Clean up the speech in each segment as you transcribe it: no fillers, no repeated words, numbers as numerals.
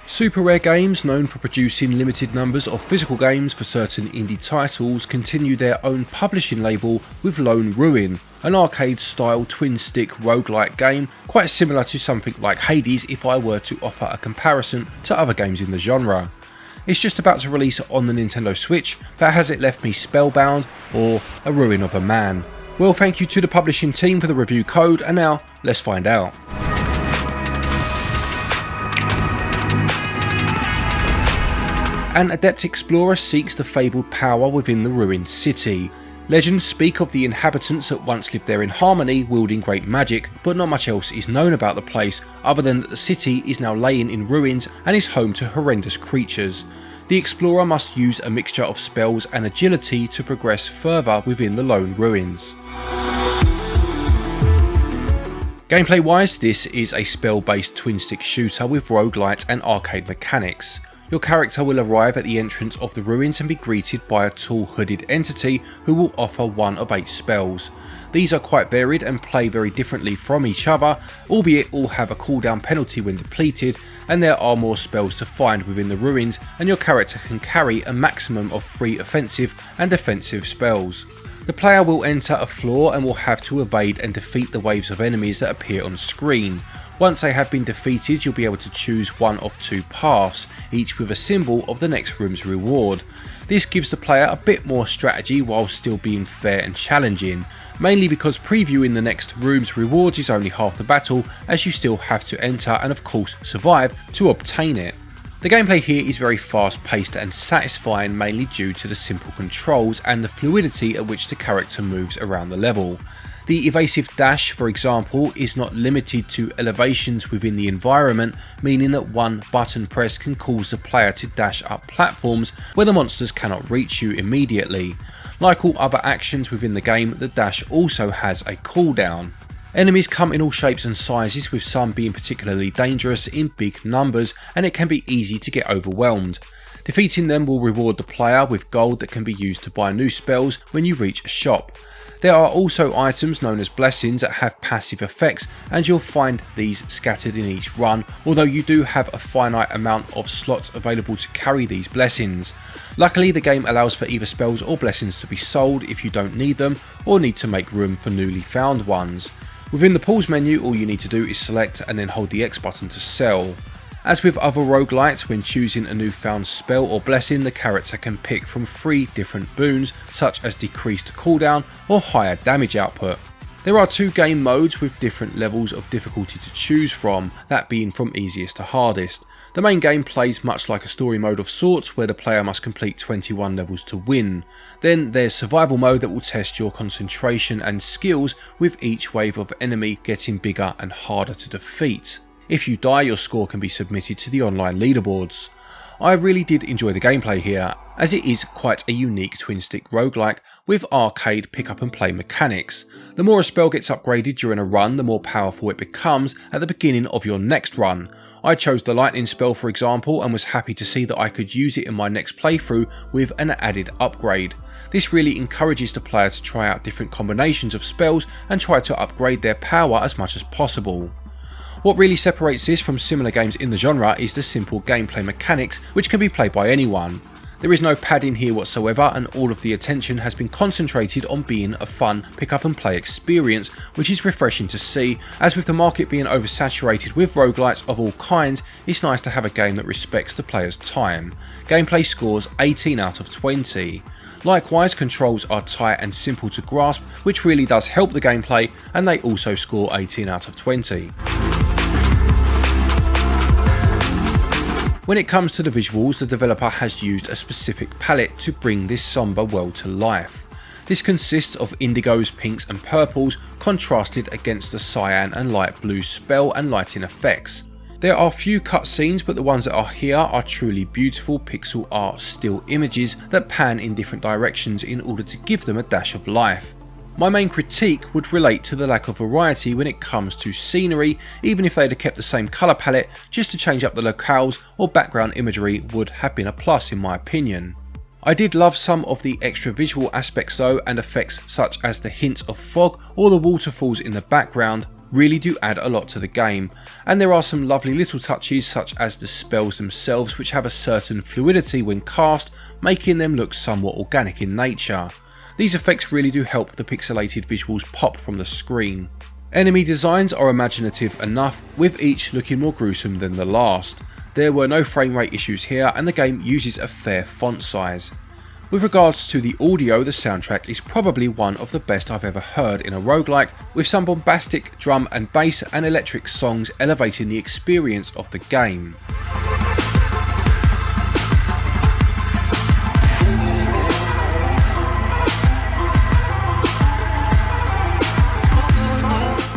Super Rare Games, known for producing limited numbers of physical games for certain indie titles, continue their own publishing label with Lone Ruin, an arcade-style twin-stick roguelite game quite similar to something like Hades if I were to offer a comparison to other games in the genre. It's just about to release on the Nintendo Switch, but has it left me spellbound, or a ruin of a man? Well, thank you to the publishing team for the review code, and now let's find out. An adept explorer seeks the fabled power within the ruined city. Legends speak of the inhabitants that once lived there in harmony, wielding great magic, but not much else is known about the place other than that the city is now laying in ruins and is home to horrendous creatures. The explorer must use a mixture of spells and agility to progress further within the lone ruins. Gameplay wise, this is a spell based twin stick shooter with roguelite and arcade mechanics. Your character will arrive at the entrance of the ruins and be greeted by a tall hooded entity who will offer one of 8 spells. These are quite varied and play very differently from each other, albeit all have a cooldown penalty when depleted, and there are more spells to find within the ruins, and your character can carry a maximum of 3 offensive and defensive spells. The player will enter a floor and will have to evade and defeat the waves of enemies that appear on screen. Once they have been defeated, you'll be able to choose one of 2 paths, each with a symbol of the next room's reward. This gives the player a bit more strategy while still being fair and challenging, mainly because previewing the next room's rewards is only half the battle, as you still have to enter and of course survive to obtain it. The gameplay here is very fast paced and satisfying, mainly due to the simple controls and the fluidity at which the character moves around the level. The evasive dash, for example, is not limited to elevations within the environment, meaning that one button press can cause the player to dash up platforms where the monsters cannot reach you immediately. Like all other actions within the game, the dash also has a cooldown. Enemies come in all shapes and sizes, with some being particularly dangerous in big numbers, and it can be easy to get overwhelmed. Defeating them will reward the player with gold that can be used to buy new spells when you reach a shop. There are also items known as blessings that have passive effects, and you'll find these scattered in each run, although you do have a finite amount of slots available to carry these blessings. Luckily, the game allows for either spells or blessings to be sold if you don't need them or need to make room for newly found ones. Within the pause menu, all you need to do is select and then hold the X button to sell. As with other roguelites, when choosing a newfound spell or blessing, the character can pick from 3 different boons, such as decreased cooldown or higher damage output. There are 2 game modes with different levels of difficulty to choose from, that being from easiest to hardest. The main game plays much like a story mode of sorts, where the player must complete 21 levels to win. Then there's survival mode that will test your concentration and skills, with each wave of enemy getting bigger and harder to defeat. If you die, your score can be submitted to the online leaderboards. I really did enjoy the gameplay here, as it is quite a unique twin-stick roguelike with arcade pick-up and play mechanics. The more a spell gets upgraded during a run, the more powerful it becomes at the beginning of your next run. I chose the lightning spell, for example, and was happy to see that I could use it in my next playthrough with an added upgrade. This really encourages the player to try out different combinations of spells and try to upgrade their power as much as possible. What really separates this from similar games in the genre is the simple gameplay mechanics, which can be played by anyone. There is no padding here whatsoever, and all of the attention has been concentrated on being a fun pick up and play experience, which is refreshing to see. As with the market being oversaturated with roguelites of all kinds, it's nice to have a game that respects the player's time. Gameplay scores 18 out of 20. Likewise, controls are tight and simple to grasp, which really does help the gameplay, and they also score 18 out of 20. When it comes to the visuals, the developer has used a specific palette to bring this sombre world to life. This consists of indigos, pinks and purples contrasted against the cyan and light blue spell and lighting effects. There are few cutscenes, but the ones that are here are truly beautiful pixel art still images that pan in different directions in order to give them a dash of life. My main critique would relate to the lack of variety when it comes to scenery. Even if they'd have kept the same colour palette, just to change up the locales or background imagery would have been a plus in my opinion. I did love some of the extra visual aspects though, and effects such as the hints of fog or the waterfalls in the background. really do add a lot to the game, and there are some lovely little touches such as the spells themselves, which have a certain fluidity when cast, making them look somewhat organic in nature. These effects really do help the pixelated visuals pop from the screen. Enemy designs are imaginative enough, with each looking more gruesome than the last. There were no frame rate issues here, and the game uses a fair font size. With regards to the audio, the soundtrack is probably one of the best I've ever heard in a roguelike, with some bombastic drum and bass and electric songs elevating the experience of the game.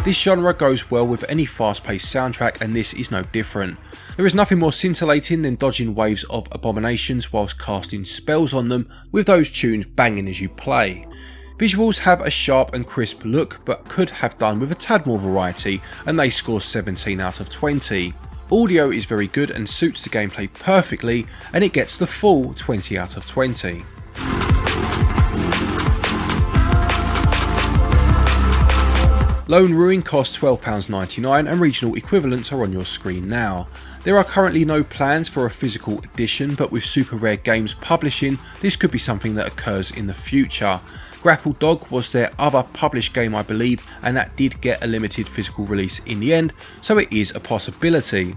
This genre goes well with any fast-paced soundtrack, and this is no different. There is nothing more scintillating than dodging waves of abominations whilst casting spells on them, with those tunes banging as you play. Visuals have a sharp and crisp look, but could have done with a tad more variety, and they score 17 out of 20. Audio is very good and suits the gameplay perfectly, and it gets the full 20 out of 20. Lone Ruin costs £12.99 and regional equivalents are on your screen now. There are currently no plans for a physical edition, but with Super Rare Games publishing, this could be something that occurs in the future. Grapple Dog was their other published game, I believe, and that did get a limited physical release in the end, so it is a possibility.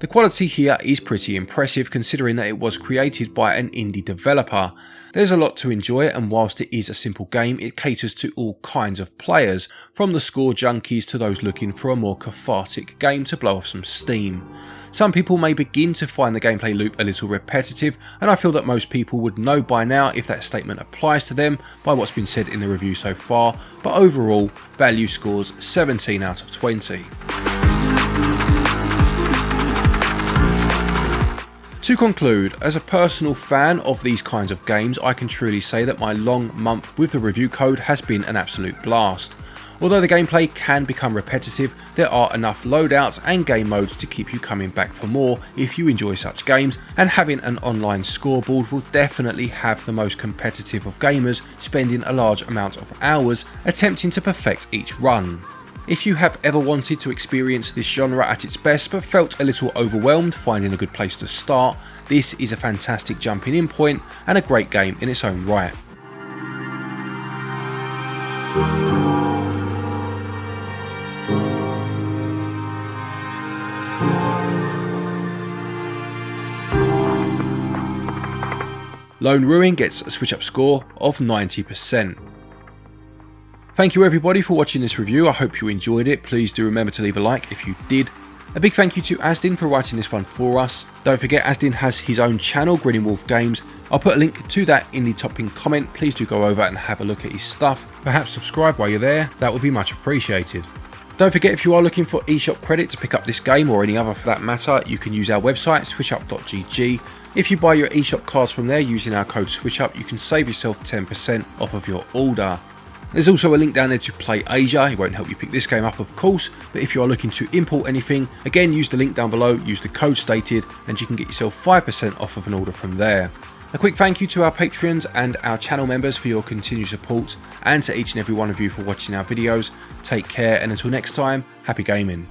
The quality here is pretty impressive considering that it was created by an indie developer. There's a lot to enjoy, and whilst it is a simple game, it caters to all kinds of players, from the score junkies to those looking for a more cathartic game to blow off some steam. Some people may begin to find the gameplay loop a little repetitive, and I feel that most people would know by now if that statement applies to them by what's been said in the review so far, but overall, value scores 17 out of 20. To conclude, as a personal fan of these kinds of games, I can truly say that my long month with the review code has been an absolute blast. Although the gameplay can become repetitive, there are enough loadouts and game modes to keep you coming back for more if you enjoy such games, and having an online scoreboard will definitely have the most competitive of gamers spending a large amount of hours attempting to perfect each run. If you have ever wanted to experience this genre at its best but felt a little overwhelmed finding a good place to start, this is a fantastic jumping in point and a great game in its own right. Lone Ruin gets a SwitchUp score of 90%. Thank you everybody for watching this review. I hope you enjoyed it. Please do remember to leave a like if you did. A big thank you to Azdin for writing this one for us. Don't forget, Azdin has his own channel, Grinning Wolf Games. I'll put a link to that in the top pinned comment. Please do go over and have a look at his stuff. Perhaps subscribe while you're there. That would be much appreciated. Don't forget, if you are looking for eShop credit to pick up this game or any other for that matter, you can use our website, switchup.gg. If you buy your eShop cards from there using our code SwitchUp, you can save yourself 10% off of your order. There's also a link down there to Play Asia. It won't help you pick this game up, of course, but if you are looking to import anything, again use the link down below, use the code stated, and you can get yourself 5% off of an order from there. A quick thank you to our Patreons and our channel members for your continued support, and to each and every one of you for watching our videos. Take care, and until next time, happy gaming.